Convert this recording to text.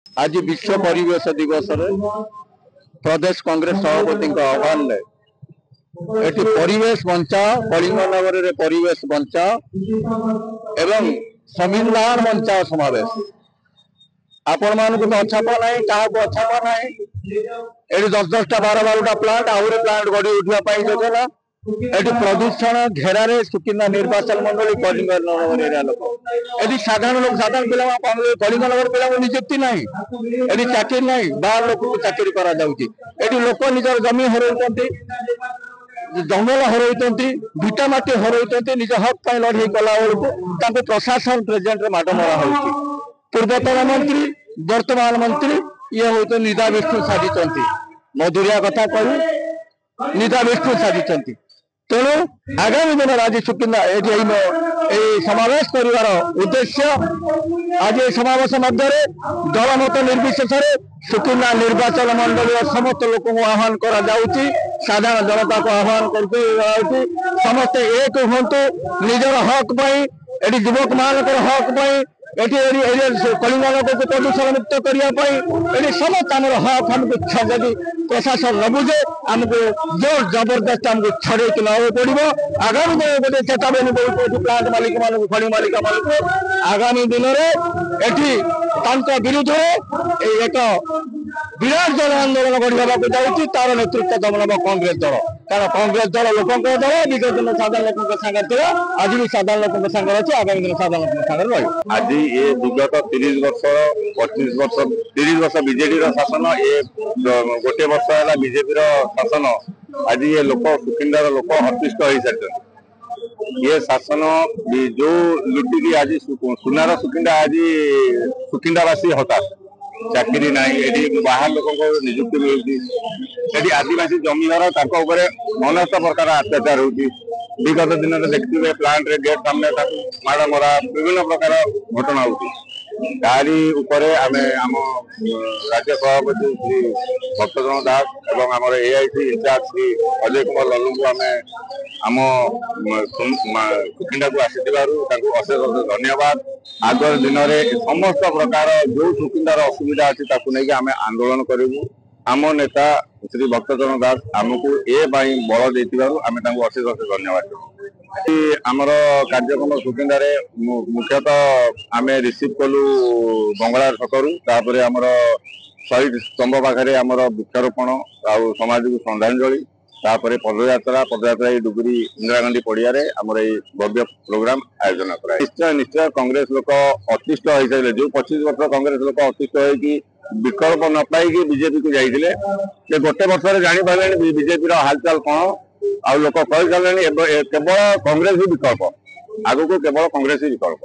आज विश्व परिवेश दिवस प्रदेश कांग्रेस सभापति आह्वान एटी परिवेश बंचाओ कलिंग नगर में परिवेश बंचाओ एवं संविधान बंचाओ समावेश आपण मान को अछाप ना क्या अछाप ना ये 10-10टा 12-12टा प्लांट आहरी प्लांट गढ़ी उठा योजना ये प्रदूषण घेरारे सुकिंदा निर्वाचन मंडली कलिंग नगर एरिया लोक ये साधारण लोग साधारण पिला कलिंग नगर पिला निजुक्ति ना ये चाकरी ना बाहर लोक को चाकरी करा लोक निजर जमी हरउंट जंगल हरउंट भिटामाटी हरउंट निज हक लड़े कला बेलू प्रशासन प्रेजेंट माड़ मरा हो पूर्वतन मंत्री वर्तमान मंत्री ये हूँ निदा विष्णु साजिंट मधुरिया कथा कहू निदा विष्णु साजिंट तेणु आगामी दिन आज सुकिंदा समावेश कर उद्देश्य आज समावेश मध्य दलमत निर्विशेष सुकिंदा निर्वाचन मंडल समस्त लोक आह्वान करा साधारण जनता को आह्वान कर समस्ते एक हूँ निजर हक ये युवक मान हक कलिंग लोक को प्रदूषण मुक्त करने समस्त आम हक आमको जदि प्रशासन न बुझे आमको जोर जबरदस्त आमको छड़े नवा पड़ो आगामी दिन गोटे चेतावनी दूसरे प्लांट मालिक मान खड़ी मालिक मान आगामी दिन में विरुद्ध एक विराट जन आंदोलन गढ़ा तार नेतृत्व दम कांग्रेस दल कारण कांग्रेस दल लोक दल विगत दिन साधारण लोक सागर आज भी साधारण लोक सागर अच्छे आगामी दिन साधारण लोक सागर रही आज ये विगत 30 वर्ष 25 वर्ष 30 वर्ष बीजेडी शासन ये गोटे वर्ष है बीजेपी शासन आज ये लोक सुकिंदार लोक अतिष्ट हो सारी ये शासन जो लुटिकी आज सुनार सुकिंदा आज सुकिंदावासी हताश चाकरी ना बाहर लोक निजुक्ति मिलती आदिवासी जमीदार अनेक प्रकार अत्याचार होती विगत दिन में देखिए प्लांट रे गेट सामने माड़ मरा विभिन्न प्रकार घटना होती तारी उपरे आमे आम राज्य सभापति श्री भक्तचरण दास एवं आम एआईसी इंचार्ज श्री अजय कुमार लल्लू को आम सुकिंदा को आसी अशेष धन्यवाद आगर दिन में समस्त प्रकार जो सुकिंदार असुविधा अच्छी आम आंदोलन करूँ आम नेता श्री भक्तचरण दास आमको ए बल देती आम अशेष अशेष धन्यवाद आमर कार्यक्रम सुकिंदार मुख्यतः आम रिसीव कलु बंगला सकरू तापर आमर शहीद स्तंभ पाखे आमर वृक्षारोपण आउ समाज को श्रद्धांजलि तापर पदयात्रा डुगरी इंदिरा गांधी पड़िया आमर भव्य प्रोग्राम आयोजन करा निश्चय निश्चय कांग्रेस लोक अतिष्ट हो सारे जो 25 वर्ष कांग्रेस लोक अतिष्ट हो विकल्प न पाई बीजेपी को जाते गोटे वर्ष जानी पारे बीजेपी हालचाल कौन आ लोक कही सारे केवल कांग्रेस ही विकल्प आगु को केवल कांग्रेस ही विकल्प।